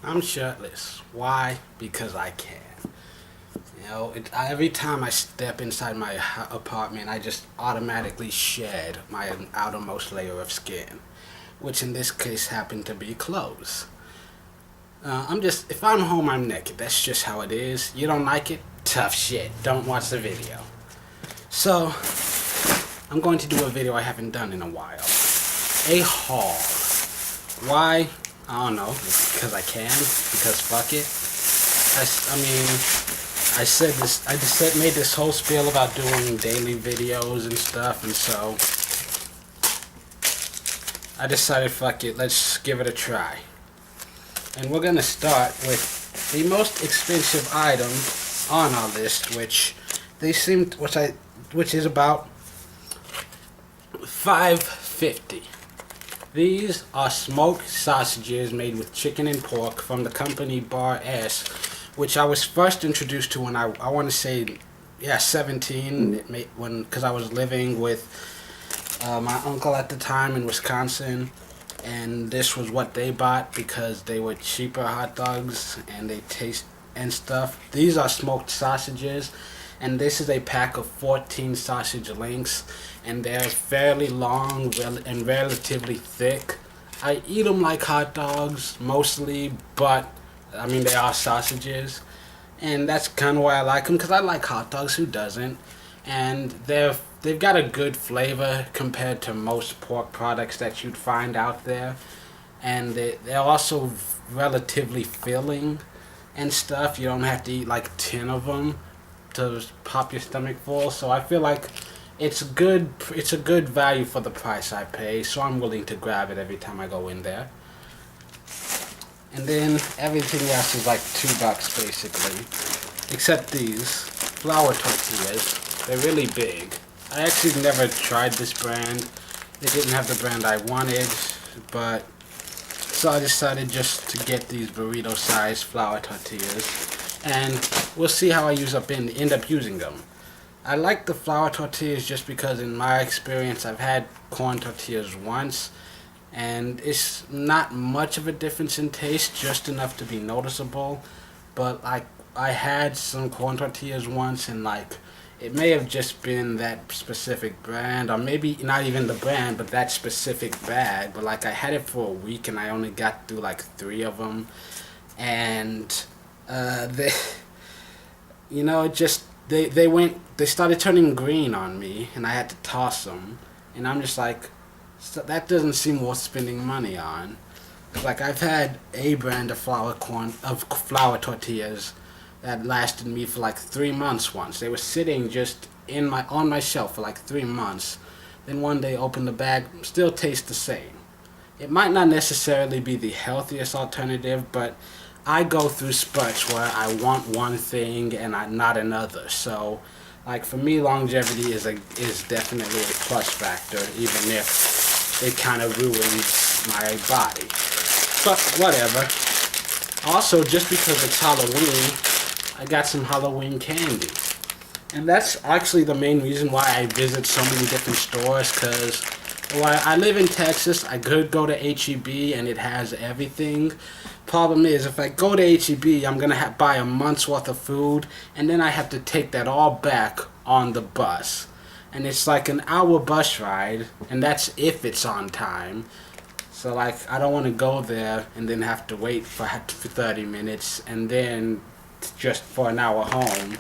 I'm shirtless. Why? Because I can. Every time I step inside my apartment, I just automatically shed my outermost layer of skin, which in this case happened to be clothes. If I'm home, I'm naked. That's just how it is. You don't like it? Tough shit. Don't watch the video. So, I'm going to do a video I haven't done in a while. A haul. Why? I don't know. Because I can. Because fuck it. Made this whole spiel about doing daily videos and stuff, and so I decided, fuck it, let's give it a try. And we're gonna start with the most expensive item on our list, which is about $5.50. These are smoked sausages made with chicken and pork from the company Bar S, which I was first introduced to when I want to say, 17, because I was living with my uncle at the time in Wisconsin, and this was what they bought because they were cheaper hot dogs and they taste and stuff. These are smoked sausages, and this is a pack of 14 sausage links, and they're fairly long and relatively thick. I eat them like hot dogs mostly, but I mean they are sausages, and that's kind of why I like them, because I like hot dogs. Who doesn't? And they've got a good flavor compared to most pork products that you'd find out there, and they're also relatively filling and stuff. You don't have to eat like 10 of them to pop your stomach full. So I feel like it's a good value for the price I pay. So I'm willing to grab it every time I go in there. And then everything else is like $2 basically, except these flour tortillas. They're really big. I actually never tried this brand. They didn't have the brand I wanted, but so I decided just to get these burrito-sized flour tortillas, and we'll see how I end up using them. I like the flour tortillas just because in my experience I've had corn tortillas once, and it's not much of a difference in taste, just enough to be noticeable. But like, I had some corn tortillas once, and like, it may have just been that specific brand, or maybe not even the brand, but that specific bag. But like, I had it for a week, and I only got through like 3 of them, and they, it just they started turning green on me, and I had to toss them, and I'm just like, that doesn't seem worth spending money on. Like, I've had a brand of flour tortillas that lasted me for like 3 months once. They were sitting just on my shelf for like 3 months. Then one day open the bag, still tastes the same. It might not necessarily be the healthiest alternative, but I go through spurts where I want one thing and not another. So like, for me, longevity is definitely a plus factor, even if it kind of ruins my body. But whatever. Also, just because it's Halloween, I got some Halloween candy. And that's actually the main reason why I visit so many different stores, because while I live in Texas, I could go to H-E-B and it has everything. Problem is, if I go to H-E-B, I'm going to buy a month's worth of food, and then I have to take that all back on the bus. And it's like an hour bus ride, and that's if it's on time. So like, I don't want to go there and then have to wait for 30 minutes and then just for an hour home.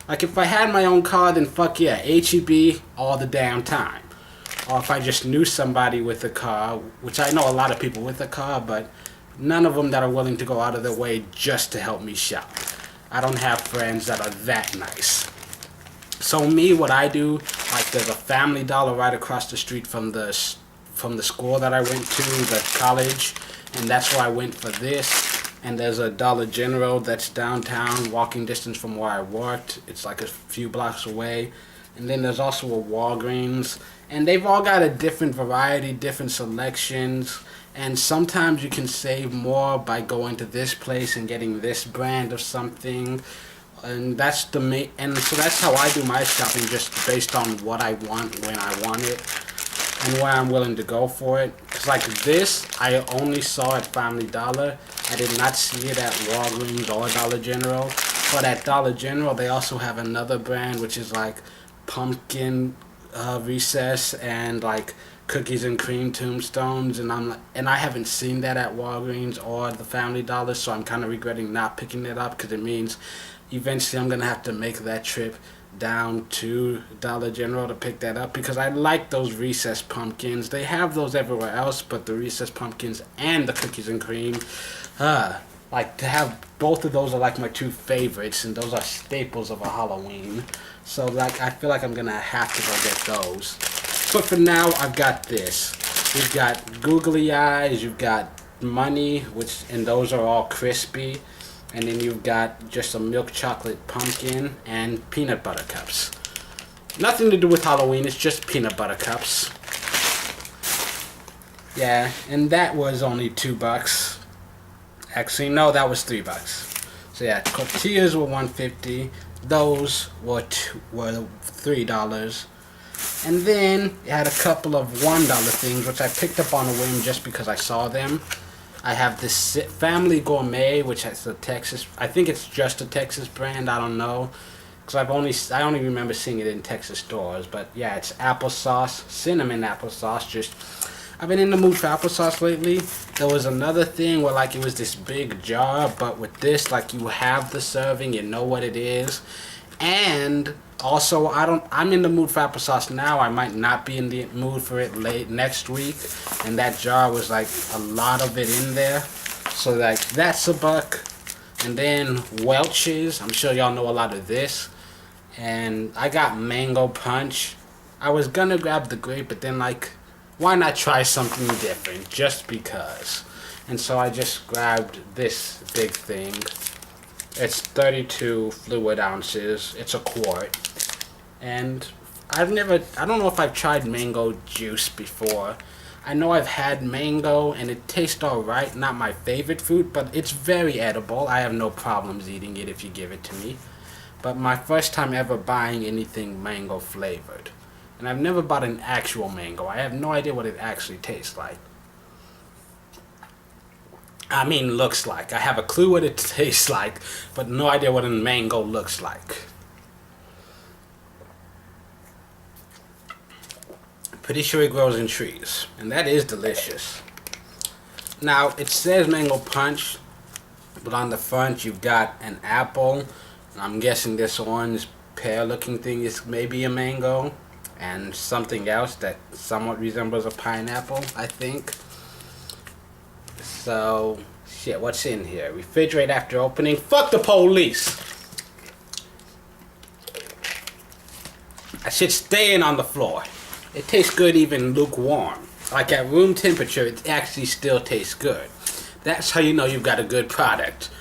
Like, if I had my own car, then fuck yeah, H-E-B all the damn time. Or if I just knew somebody with a car, which I know a lot of people with a car, but none of them that are willing to go out of their way just to help me shop. I don't have friends that are that nice. So me, what I do, like, there's a Family Dollar right across the street from the school that I went to, the college, and that's where I went for this. And there's a Dollar General that's downtown, walking distance from where I worked. It's like a few blocks away. And then there's also a Walgreens, and they've all got a different variety, different selections, and sometimes you can save more by going to this place and getting this brand of something. And that's so that's how I do my shopping, just based on what I want when I want it. and where I'm willing to go for it. Cause like this, I only saw at Family Dollar. I did not see it at Walgreens or Dollar General. But at Dollar General, they also have another brand which is like pumpkin recess and like cookies and cream tombstones, and I haven't seen that at Walgreens or the Family Dollar, so I'm kind of regretting not picking it up because it means eventually I'm gonna have to make that trip down to Dollar General to pick that up because I like those recess pumpkins. They have those everywhere else, but the recess pumpkins and the cookies and cream, like to have both of those are like my two favorites, and those are staples of a Halloween. So like I feel like I'm gonna have to go get those. But for now, I've got this. You've got googly eyes, you've got money, and those are all crispy. And then you've got just a milk chocolate pumpkin and peanut butter cups. Nothing to do with Halloween, it's just peanut butter cups. Yeah, and that was only $2. Actually, no, that was $3. So yeah, tortillas were $1.50. Those were $3. And then it had a couple of $1 things, which I picked up on a whim just because I saw them. I have this Family Gourmet, which is a Texas. I think it's just a Texas brand. I don't know, because I only remember seeing it in Texas stores. But yeah, it's applesauce, cinnamon applesauce. Just I've been in the mood for applesauce lately. There was another thing where like it was this big jar, but with this, like you have the serving, you know what it is, and also I'm in the mood for applesauce now. I might not be in the mood for it late next week, and that jar was like a lot of it in there. So like that's $1. And then Welch's, I'm sure y'all know a lot of this. And I got mango punch. I was gonna grab the grape, but then like, why not try something different just because? And so I just grabbed this big thing. It's 32 fluid ounces. It's a quart. And I don't know if I've tried mango juice before. I know I've had mango and it tastes alright. Not my favorite fruit, but it's very edible. I have no problems eating it if you give it to me. But my first time ever buying anything mango flavored. And I've never bought an actual mango. I have no idea what it actually tastes like. I mean, looks like. I have a clue what it tastes like, but no idea what a mango looks like. Pretty sure it grows in trees, and that is delicious. Now, it says mango punch, but on the front you've got an apple, and I'm guessing this orange pear-looking thing is maybe a mango, and something else that somewhat resembles a pineapple, I think. So, shit, what's in here? Refrigerate after opening. Fuck the police! That shit's staying on the floor. It tastes good even lukewarm. Like at room temperature, it actually still tastes good. That's how you know you've got a good product.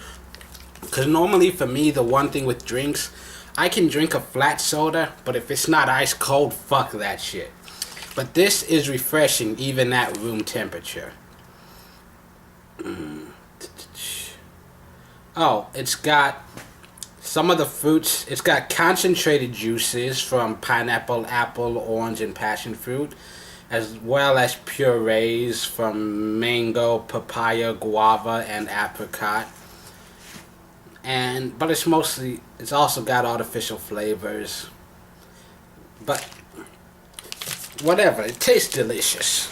Because normally for me, the one thing with drinks, I can drink a flat soda, but if it's not ice cold, fuck that shit. But this is refreshing even at room temperature. Oh, it's got some of the fruits. It's got concentrated juices from pineapple, apple, orange, and passion fruit, as well as purees from mango, papaya, guava, and apricot. But it's also got artificial flavors. But whatever, it tastes delicious.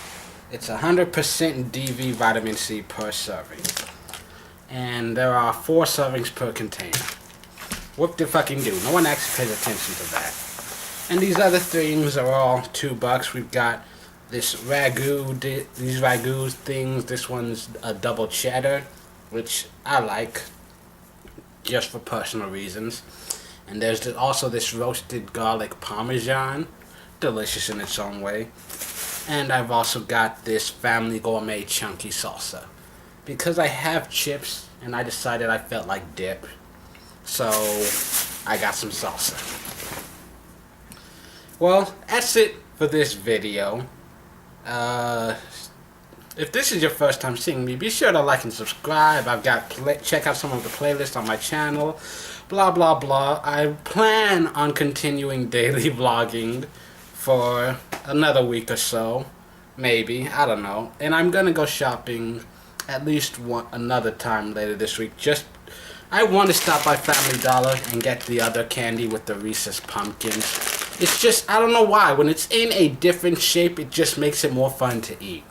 It's 100% DV vitamin C per serving. And there are 4 servings per container. What the fucking do? No one actually pays attention to that. And these other things are all $2. We've got this ragu, these ragu things. This one's a double cheddar, which I like, just for personal reasons. And there's also this roasted garlic parmesan, delicious in its own way. And I've also got this Family Gourmet chunky salsa, because I have chips and I decided I felt like dip, so I got some salsa. Well, that's it for this video. If this is your first time seeing me, be sure to like and subscribe. I've got check out some of the playlists on my channel. Blah blah blah. I plan on continuing daily vlogging for another week or so. maybe, I don't know. And I'm gonna go shopping at least another time later this week. Just I want to stop by Family Dollar and get the other candy with the Reese's pumpkins. It's just, I don't know why. When it's in a different shape, it just makes it more fun to eat.